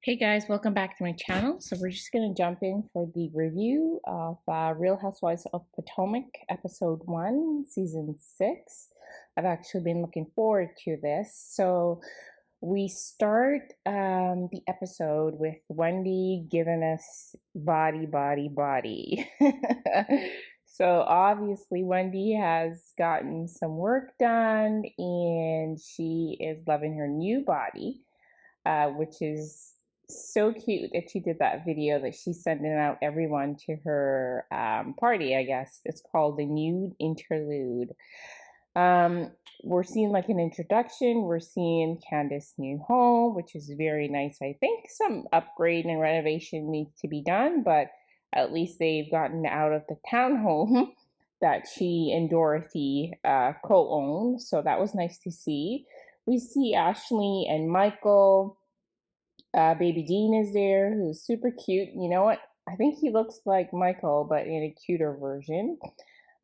Hey guys, welcome back to my channel. So we're just going to jump in for the review of Real Housewives of Potomac, episode 1, season 6. I've actually been looking forward to this. So we start the episode with Wendy giving us body, body, body. So obviously Wendy has gotten some work done and she is loving her new body, which is so cute that she did that video that she's sending out everyone to her party, I guess. It's called the Nude Interlude. Um, we're seeing like an introduction. We're seeing Candace's new home, which is very nice. I think some upgrade and renovation needs to be done, but at least they've gotten out of the townhome that she and Dorothy co-own. So that was nice to see. We see Ashley and Michael. Baby Dean is there, who's super cute. You know what? I think he looks like Michael, but in a cuter version.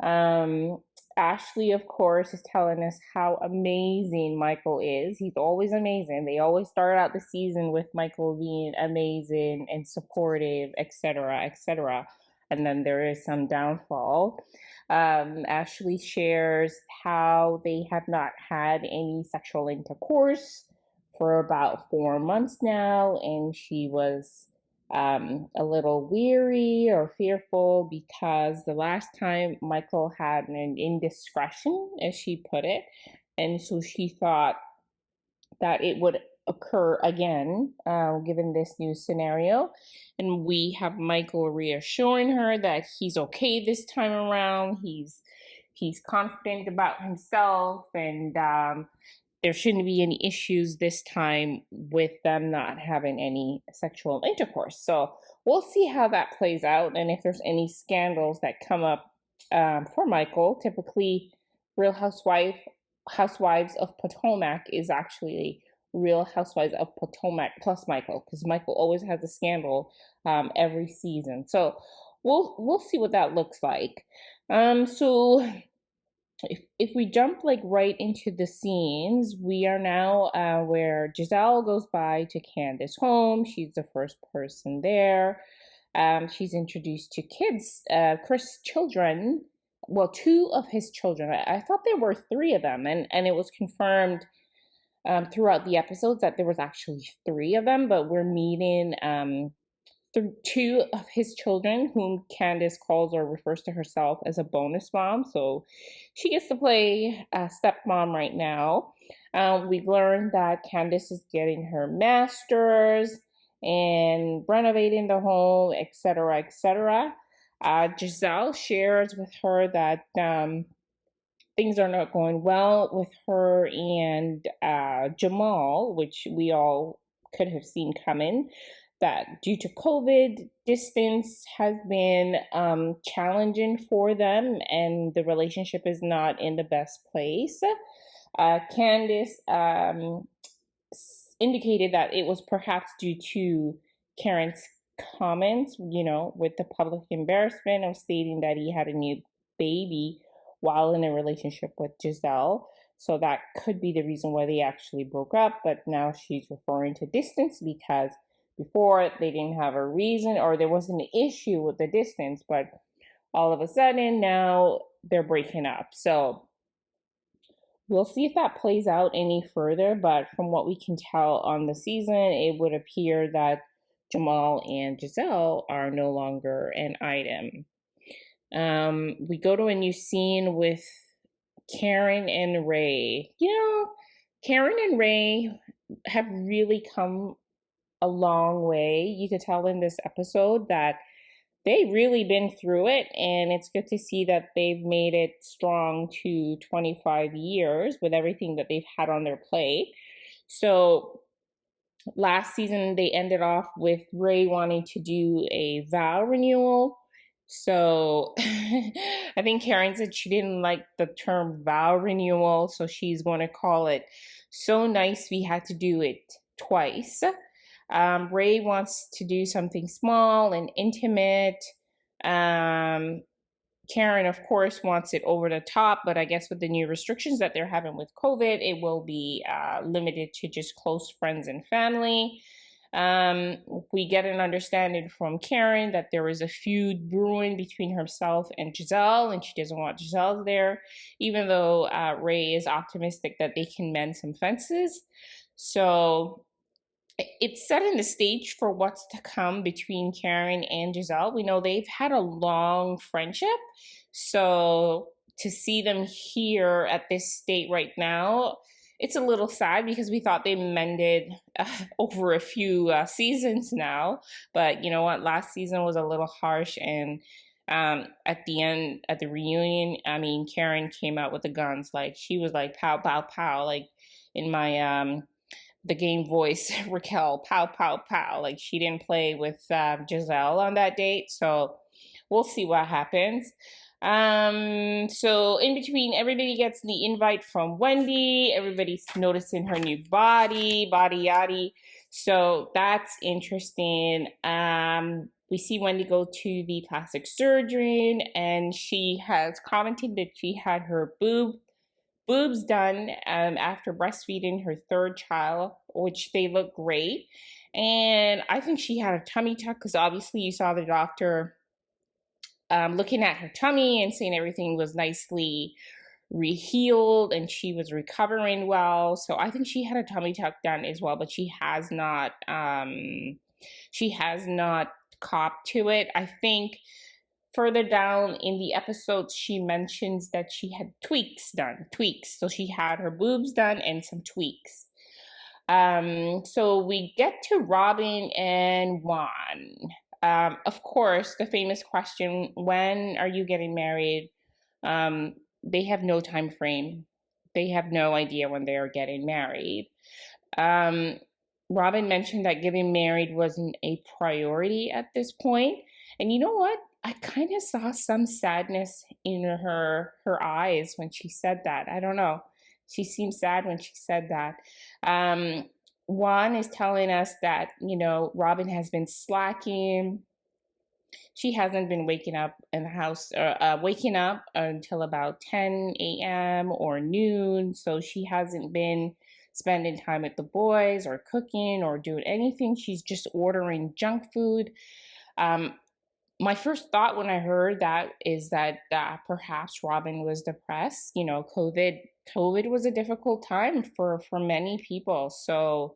Um, Ashley, of course, is telling us how amazing Michael is. He's always amazing. They always start out the season with Michael being amazing and supportive, etc., etc. And then there is some downfall. Ashley shares how they have not had any sexual intercourse for about 4 months now, and she was a little weary or fearful because the last time Michael had an indiscretion, as she put it, and so she thought that it would occur again, given this new scenario. And we have Michael reassuring her that he's okay this time around. He's confident about himself, and there shouldn't be any issues this time with them not having any sexual intercourse. So we'll see how that plays out, and if there's any scandals that come up for Michael. Typically, Real Housewives of Potomac is actually Real Housewives of Potomac plus Michael, because Michael always has a scandal every season. So we'll see what that looks like. So if we jump like right into the scenes, we are now where Giselle goes by to Candace's home. She's the first person there. She's introduced to kids, Chris' children. Well, two of his children. I thought there were three of them, and it was confirmed throughout the episodes that there was actually three of them. But we're meeting two of his children, whom Candace calls or refers to herself as a bonus mom. So she gets to play stepmom right now. We've learned that Candace is getting her master's and renovating the home, etc., etc. Giselle shares with her that things are not going well with her and Jamal, which we all could have seen coming. That due to COVID, distance has been challenging for them, and the relationship is not in the best place. Candace indicated that it was perhaps due to Karen's comments, with the public embarrassment of stating that he had a new baby while in a relationship with Giselle. So that could be the reason why they actually broke up. But now she's referring to distance because before they didn't have a reason, or there wasn't an issue with the distance, but all of a sudden now they're breaking up. So we'll see if that plays out any further. But from what we can tell on the season, it would appear that Jamal and Giselle are no longer an item. We go to a new scene with Karen and Ray. Karen and Ray have really come a long way. You could tell in this episode that they've really been through it, and it's good to see that they've made it strong to 25 years with everything that they've had on their plate. So last season they ended off with Ray wanting to do a vow renewal. So I think Karen said she didn't like the term vow renewal, so she's going to call it so nice we had to do it twice. Ray wants to do something small and intimate. Karen, of course, wants it over the top, but I guess with the new restrictions that they're having with COVID, it will be limited to just close friends and family. Um, we get an understanding from Karen that there is a feud brewing between herself and Giselle, and she doesn't want Giselle there, even though Ray is optimistic that they can mend some fences. So it's setting the stage for what's to come between Karen and Giselle. We know they've had a long friendship, so to see them here at this state right now, it's a little sad because we thought they mended over a few seasons now. But you know what? Last season was a little harsh, and at the end, at the reunion, I mean, Karen came out with the guns. Like she was like pow pow pow, like in my the game voice Raquel, pow pow pow. Like she didn't play with Giselle on that date, so we'll see what happens. So in between, everybody gets the invite from Wendy. Everybody's noticing her new body yaddy. So that's interesting. We see Wendy go to the plastic surgeon, and she has commented that she had her boobs done after breastfeeding her third child, which they look great. And I think she had a tummy tuck because obviously you saw the doctor looking at her tummy and saying everything was nicely rehealed and she was recovering well. So I think she had a tummy tuck done as well, but she has not copped to it. I think further down in the episodes, she mentions that she had tweaks done. So she had her boobs done and some tweaks. So we get to Robin and Juan. Of course, the famous question, when are you getting married? They have no time frame. They have no idea when they are getting married. Um, Robin mentioned that getting married wasn't a priority at this point. And you know what? I kind of saw some sadness in her eyes when she said that. I don't know. She seemed sad when she said that. Juan is telling us that, you know, Robin has been slacking. She hasn't been waking up in the house, waking up until about 10 a.m. or noon. So she hasn't been spending time with the boys or cooking or doing anything. She's just ordering junk food. My first thought when I heard that is that perhaps Robin was depressed. You know, COVID was a difficult time for many people. So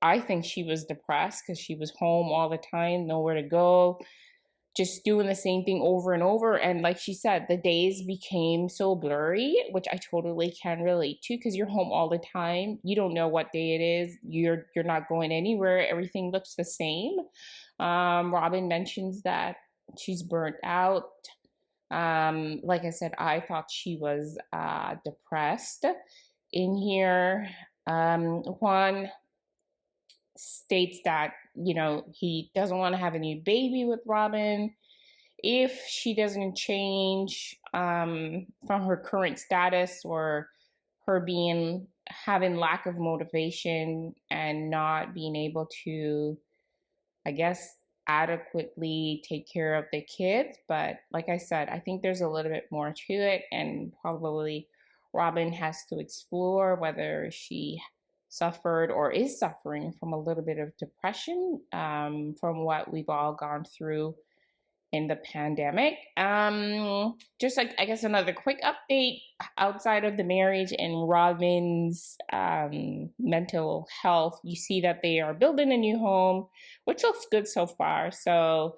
I think she was depressed because she was home all the time, nowhere to go, just doing the same thing over and over. And like she said, the days became so blurry, which I totally can relate to because you're home all the time. You don't know what day it is. You're not going anywhere. Everything looks the same. Robin mentions that she's burnt out. Like I said, I thought she was depressed in here. Juan states that, you know, he doesn't want to have a new baby with Robin if she doesn't change from her current status or her having lack of motivation and not being able to, I guess, adequately take care of the kids. But like I said, I think there's a little bit more to it, and probably Robin has to explore whether she suffered or is suffering from a little bit of depression from what we've all gone through in the pandemic. Just like, I guess, another quick update outside of the marriage and Robin's mental health. You see that they are building a new home, which looks good so far. So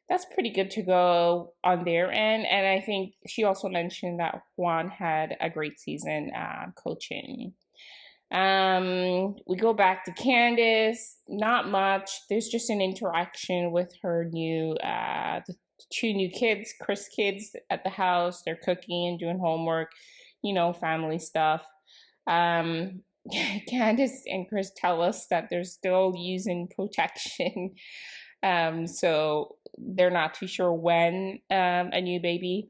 that's pretty good to go on their end. And I think she also mentioned that Juan had a great season coaching. We go back to Candace. Not much. There's just an interaction with her new the two new kids, Chris kids at the house. They're cooking and doing homework, you know, family stuff. Candace and Chris tell us that they're still using protection. So they're not too sure when a new baby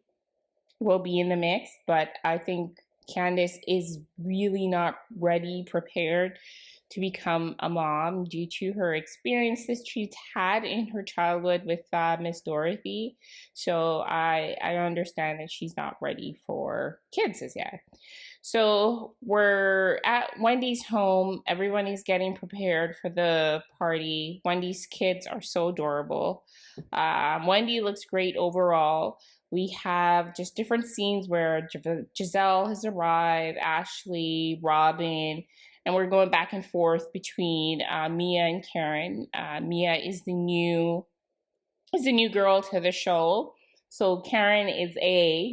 will be in the mix, but I think Candace is really not prepared to become a mom due to her experiences she's had in her childhood with Miss Dorothy. So I understand that she's not ready for kids as yet. So we're at Wendy's home. Everyone is getting prepared for the party. Wendy's kids are so adorable. Wendy looks great overall. We have just different scenes where Giselle has arrived, Ashley, Robin, and we're going back and forth between Mia and Karen. Mia is the new girl to the show. So Karen is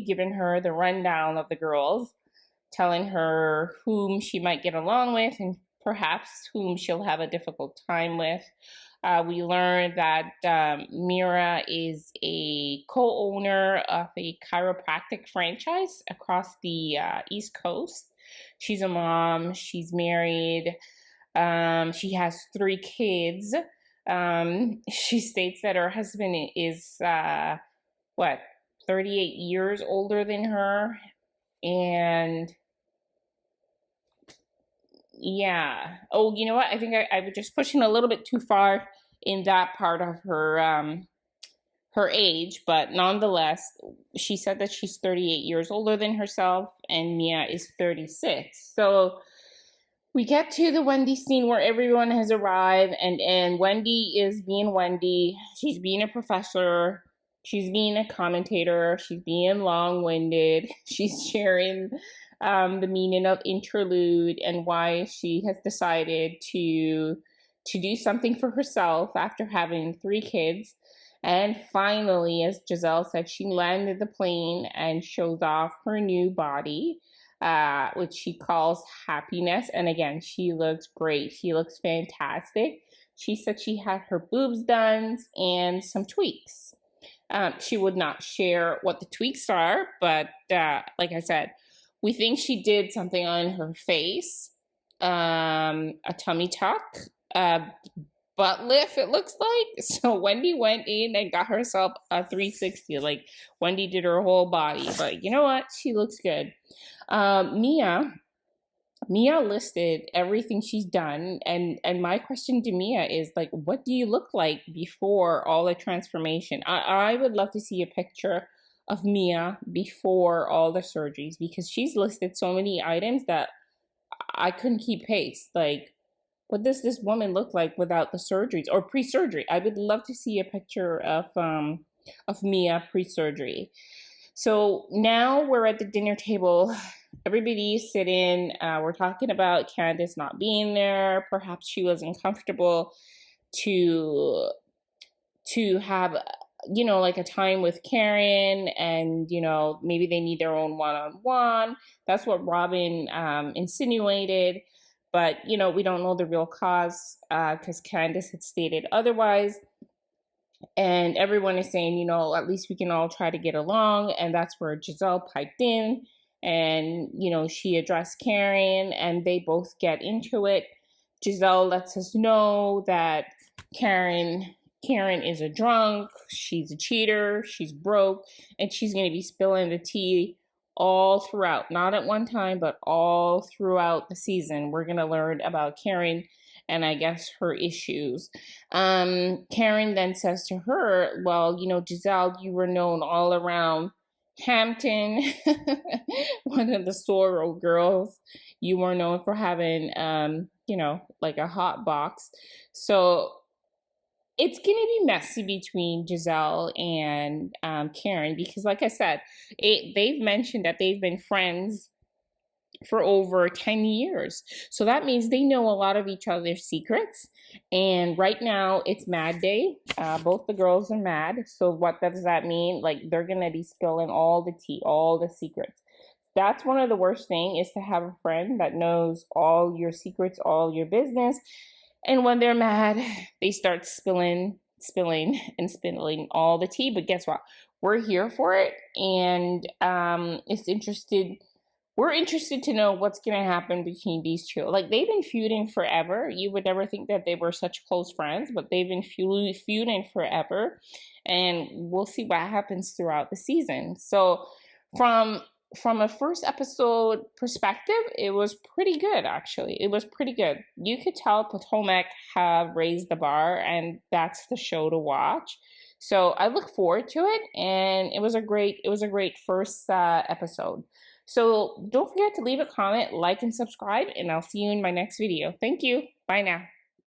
giving her the rundown of the girls, telling her whom she might get along with and perhaps whom she'll have a difficult time with. We learned that Mira is a co-owner of a chiropractic franchise across the East Coast. She's a mom. She's married. She has 3 kids. She states that her husband is what 38 years older than her, and yeah. Oh, you know what? I think I was just pushing a little bit too far in that part of her age, but nonetheless, she said that she's 38 years older than herself, and Mia is 36. So we get to the Wendy scene where everyone has arrived, and Wendy is being Wendy. She's being a professor. She's being a commentator. She's being long-winded. She's sharing the meaning of interlude and why she has decided to do something for herself after having 3 kids. And finally, as Giselle said, she landed the plane and shows off her new body, which she calls happiness. And again, she looks great. She looks fantastic. She said she had her boobs done and some tweaks. She would not share what the tweaks are, but like I said, we think she did something on her face, a tummy tuck, butt lift, it looks like. So Wendy went in and got herself a 360. Like, Wendy did her whole body, but you know what? She looks good. Mia listed everything she's done, and my question to Mia is, like, what do you look like before all the transformation? I would love to see a picture of Mia before all the surgeries, because she's listed so many items that I couldn't keep pace. Like, what does this woman look like without the surgeries or pre-surgery? I would love to see a picture of Mia pre-surgery. So now we're at the dinner table. Everybody's sitting. We're talking about Candace not being there. Perhaps she was uncomfortable to have, like a time with Karen, and maybe they need their own one-on-one. That's what Robin insinuated, but we don't know the real cause, because Candace had stated otherwise. And everyone is saying, at least we can all try to get along. And that's where Giselle piped in, and she addressed Karen, and they both get into it. Giselle lets us know that Karen is a drunk, she's a cheater, she's broke, and she's going to be spilling the tea all throughout, not at one time, but all throughout the season. We're going to learn about Karen and I guess her issues. Karen then says to her, well, Giselle, you were known all around Hampton, one of the Sorrow girls. You were known for having, like a hot box. So it's going to be messy between Giselle and Karen, because like I said, they've mentioned that they've been friends for over 10 years. So that means they know a lot of each other's secrets. And right now it's Mad Day. Both the girls are mad. So what does that mean? Like, they're going to be spilling all the tea, all the secrets. That's one of the worst things, is to have a friend that knows all your secrets, all your business. And when they're mad, they start spilling and spilling all the tea. But guess what? We're here for it. And we're interested to know what's going to happen between these two. Like, they've been feuding forever. You would never think that they were such close friends, but they've been feuding forever. And we'll see what happens throughout the season. So from a first episode perspective, it was pretty good, actually. It was pretty good. You could tell Potomac have raised the bar, and that's the show to watch. So I look forward to it, and it was a great first episode. So don't forget to leave a comment, like, and subscribe, and I'll see you in my next video. Thank you. Bye now.